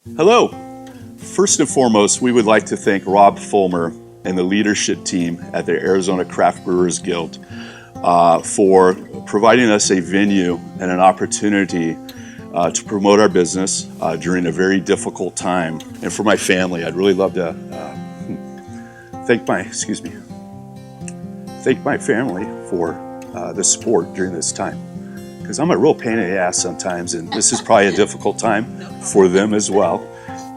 Hello. First and foremost, we would like to thank Rob Fulmer and the leadership team at the Arizona Craft Brewers Guild for providing us a venue and an opportunity to promote our business during a very difficult time. And for my family, I'd really love to thank my family for the support during this time. Because I'm a real pain in the ass sometimes, and this is probably a difficult time for them as well.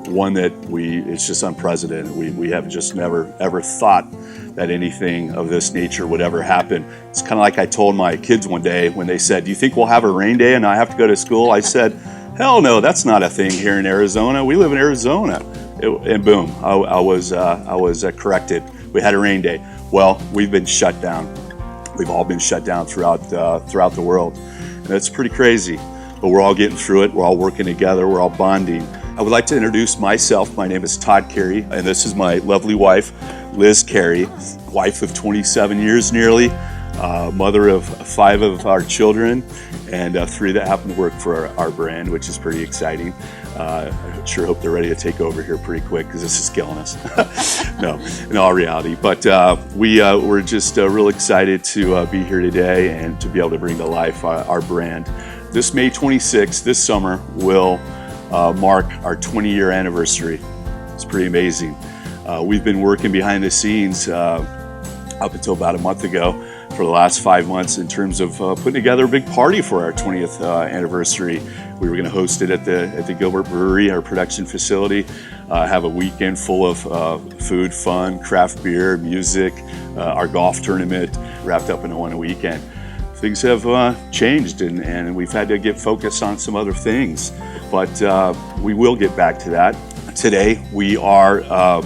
One that it's just unprecedented. We have just never, ever thought that anything of this nature would ever happen. It's kind of like I told my kids one day when they said, "Do you think we'll have a rain day and I have to go to school?" I said, "Hell no, that's not a thing here in Arizona. We live in Arizona." And boom, I was corrected. We had a rain day. Well, we've been shut down. We've all been shut down throughout the world. And it's pretty crazy, but we're all getting through it. We're all working together. We're all bonding. I would like to introduce myself. My name is Todd Carey, and this is my lovely wife, Liz Carey, wife of 27 years nearly, mother of 5 of our children, and 3 that happen to work for our brand, which is pretty exciting. I sure hope they're ready to take over here pretty quick because this is killing us. No, in all reality. But we're just real excited to be here today and to be able to bring to life our brand. This May 26th, this summer, will mark our 20-year anniversary. It's pretty amazing. We've been working behind the scenes up until about a month ago for the last 5 months in terms of putting together a big party for our 20th anniversary. We were going to host it at the Gilbert Brewery, our production facility, have a weekend full of food, fun, craft beer, music, our golf tournament wrapped up in one weekend. Things have changed and we've had to get focused on some other things, but we will get back to that. Today we are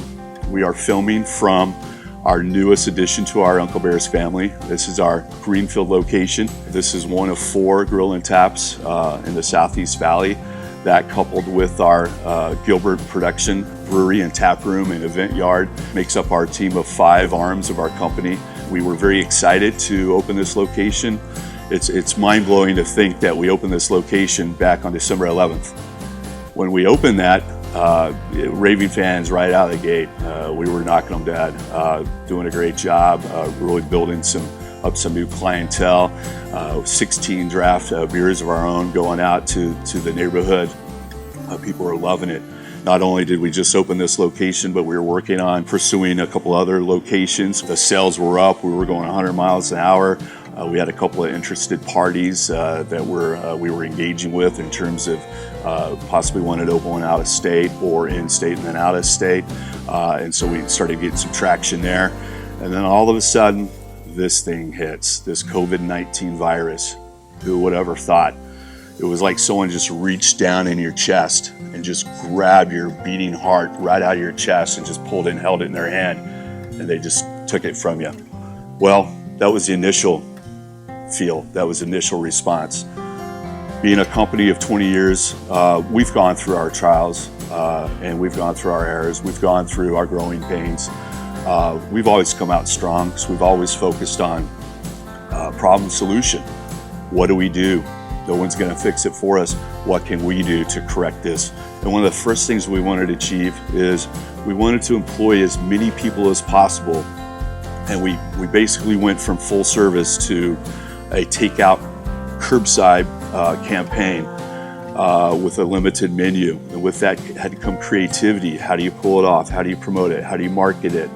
filming from our newest addition to our Uncle Bear's family. This is our Greenfield location. This is one of 4 grill and taps in the Southeast Valley. That, coupled with our Gilbert production brewery and tap room and event yard, makes up our team of 5 arms of our company. We were very excited to open this location. It's mind-blowing to think that we opened this location back on December 11th. When we opened that, raving fans right out of the gate. We were knocking them dead, doing a great job, really building up some new clientele. 16 draft beers of our own going out to the neighborhood. People are loving it. Not only did we just open this location, but we were working on pursuing a couple other locations. The sales were up. We were going 100 miles an hour. We had a couple of interested parties that we were engaging with in terms of possibly wanted to open one out of state or in state and then out of state. And so we started getting some traction there. And then all of a sudden, this thing hits, this COVID-19 virus. Who would ever thought? It was like someone just reached down in your chest and just grabbed your beating heart right out of your chest and just pulled it and held it in their hand, and they just took it from you. Well, that was the initial feel, that was the initial response. Being a company of 20 years, we've gone through our trials and we've gone through our errors, we've gone through our growing pains. We've always come out strong because we've always focused on problem solution. What do we do? No one's going to fix it for us. What can we do to correct this? And one of the first things we wanted to achieve is we wanted to employ as many people as possible. And we basically went from full service to a takeout curbside campaign with a limited menu. And with that had to come creativity. How do you pull it off? How do you promote it? How do you market it?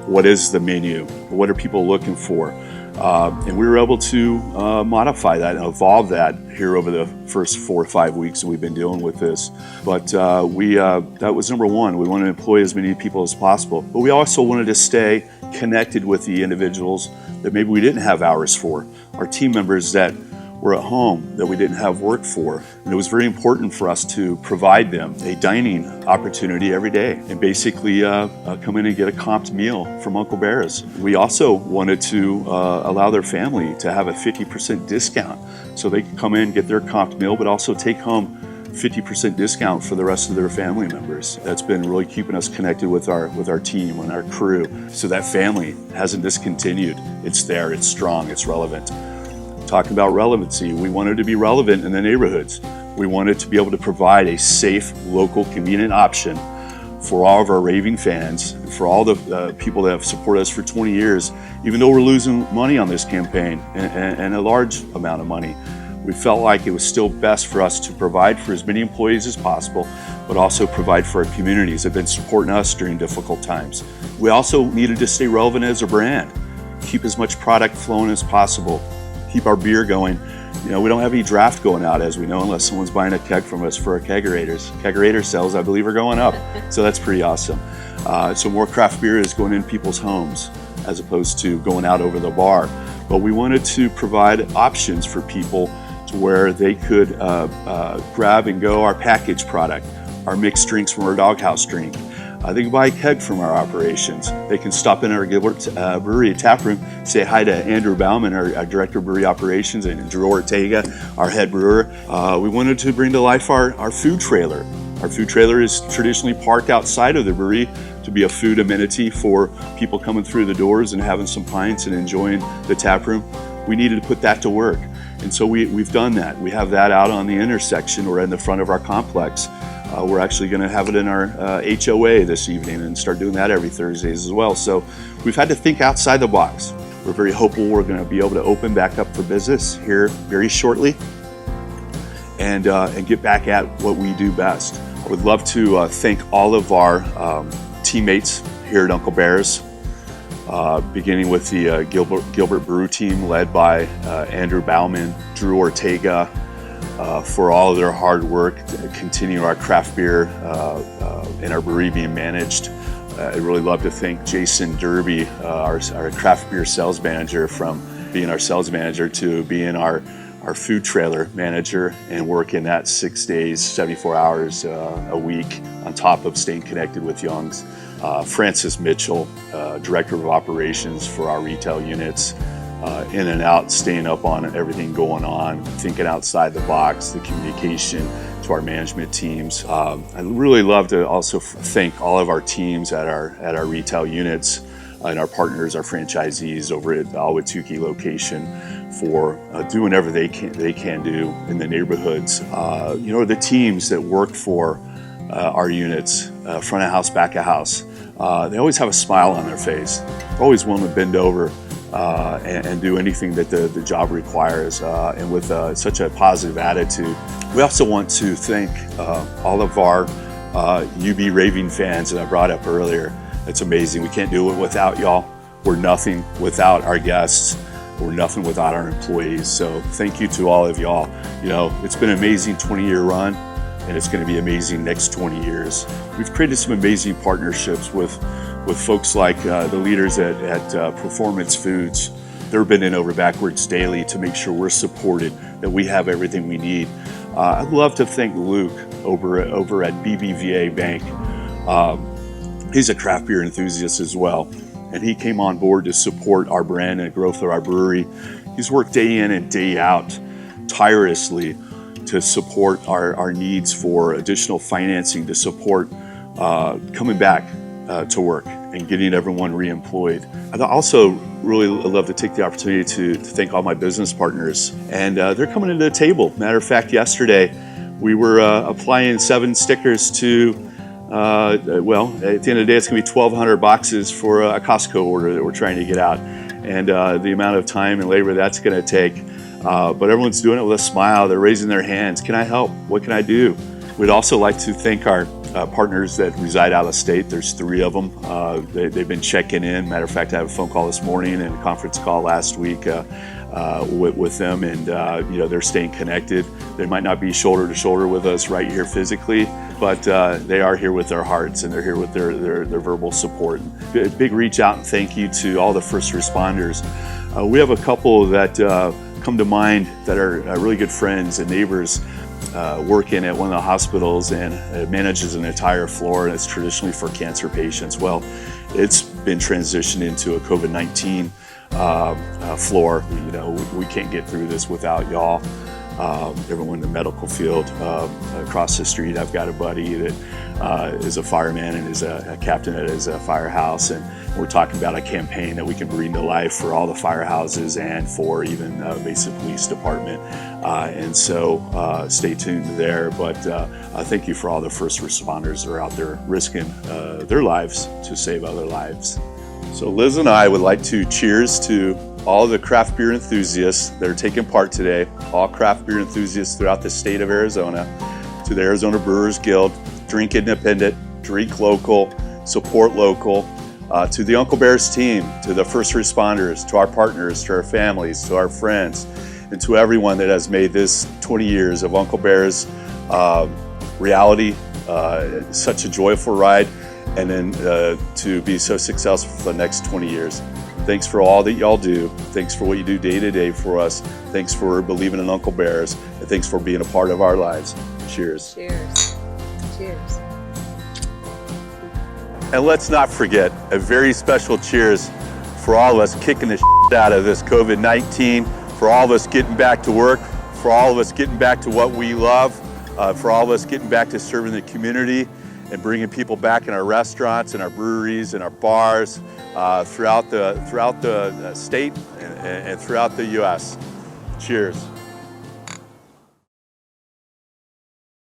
What is the menu? What are people looking for? And we were able to modify that and evolve that here over the first 4 or 5 weeks that we've been dealing with this. But that was number one. We wanted to employ as many people as possible. But we also wanted to stay connected with the individuals that maybe we didn't have hours for. Our team members that were at home that we didn't have work for. And it was very important for us to provide them a dining opportunity every day and basically come in and get a comped meal from Uncle Bear's. We also wanted to allow their family to have a 50% discount so they could come in, get their comped meal, but also take home 50% discount for the rest of their family members. That's been really keeping us connected with our team and our crew. So that family hasn't discontinued. It's there, it's strong, it's relevant. Talking about relevancy, we wanted to be relevant in the neighborhoods. We wanted to be able to provide a safe, local, convenient option for all of our raving fans, and for all the people that have supported us for 20 years, even though we're losing money on this campaign, and a large amount of money. We felt like it was still best for us to provide for as many employees as possible, but also provide for our communities that have been supporting us during difficult times. We also needed to stay relevant as a brand, keep as much product flowing as possible, keep our beer going. You know, we don't have any draft going out, as we know, unless someone's buying a keg from us for our kegerators. Kegerator sales, I believe, are going up, so that's pretty awesome. So more craft beer is going in people's homes as opposed to going out over the bar. But we wanted to provide options for people to where they could grab and go our packaged product, our mixed drinks from our Doghouse drink. They can buy a keg from our operations. They can stop in our Gilbert Brewery tap room, say hi to Andrew Bauman, our Director of Brewery Operations, and Drew Ortega, our head brewer. We wanted to bring to life our food trailer. Our food trailer is traditionally parked outside of the brewery to be a food amenity for people coming through the doors and having some pints and enjoying the tap room. We needed to put that to work. And so we've done that. We have that out on the intersection or in the front of our complex. We're actually going to have it in our HOA this evening and start doing that every Thursdays as well. So we've had to think outside the box. We're very hopeful we're going to be able to open back up for business here very shortly and get back at what we do best. I would love to thank all of our teammates here at Uncle Bear's, beginning with the Gilbert Brew team led by Andrew Bauman, Drew Ortega, for all of their hard work to continue our craft beer and our brewery being managed. I'd really love to thank Jason Derby, our craft beer sales manager, from being our sales manager to being our food trailer manager and working that 6 days, 74 hours a week on top of staying connected with Young's. Francis Mitchell, Director of Operations for our retail units, in and out, staying up on everything going on, thinking outside the box, the communication to our management teams. I'd really love to also thank all of our teams at our retail units and our partners, our franchisees over at the Ahwatukee location for doing whatever they can do in the neighborhoods. The teams that work for our units, front of house, back of house, they always have a smile on their face. They're always willing to bend over and do anything that the job requires, and with such a positive attitude. We also want to thank all of our UB Raving fans that I brought up earlier. It's amazing. We can't do it without y'all. We're nothing without our guests. We're nothing without our employees. So thank you to all of y'all. You know, it's been an amazing 20-year run, and it's going to be amazing next 20 years. We've created some amazing partnerships with folks like the leaders at Performance Foods. They're bending over backwards daily to make sure we're supported, that we have everything we need. I'd love to thank Luke over at BBVA Bank. He's a craft beer enthusiast as well, and he came on board to support our brand and growth of our brewery. He's worked day in and day out tirelessly to support our needs for additional financing to support coming back to work and getting everyone re-employed. I'd also really love to take the opportunity to thank all my business partners, and they're coming to the table. Matter of fact, yesterday we were applying 7 stickers to, at the end of the day, it's going to be 1,200 boxes for a Costco order that we're trying to get out, and the amount of time and labor that's going to take. But everyone's doing it with a smile. They're raising their hands. Can I help? What can I do? We'd also like to thank our partners that reside out of state. There's 3 of them. They've been checking in. Matter of fact, I had a phone call this morning and a conference call last week with them, and they're staying connected. They might not be shoulder to shoulder with us right here physically, but they are here with their hearts, and they're here with their verbal support. Big reach out and thank you to all the first responders. We have a couple that come to mind that are really good friends and neighbors, working at one of the hospitals, and it manages an entire floor, and it's traditionally for cancer patients. Well, it's been transitioned into a COVID-19 floor. We can't get through this without y'all. everyone in the medical field. Across the street, I've got a buddy that is a fireman and is a captain at his firehouse, and we're talking about a campaign that we can bring to life for all the firehouses and for even Mesa Police Department. And so stay tuned there. But thank you for all the first responders that are out there risking their lives to save other lives. So Liz and I would like to cheers to all the craft beer enthusiasts that are taking part today, all craft beer enthusiasts throughout the state of Arizona, to the Arizona Brewers Guild. Drink independent, drink local, support local. To the Uncle Bears team, to the first responders, to our partners, to our families, to our friends, and to everyone that has made this 20 years of Uncle Bears reality such a joyful ride, and then to be so successful for the next 20 years. Thanks for all that y'all do. Thanks for what you do day to day for us. Thanks for believing in Uncle Bears, and thanks for being a part of our lives. Cheers. Cheers. Cheers. And let's not forget a very special cheers for all of us kicking the shit out of this COVID-19, for all of us getting back to work, for all of us getting back to what we love, for all of us getting back to serving the community and bringing people back in our restaurants and our breweries and our bars throughout the state and throughout the U.S. Cheers.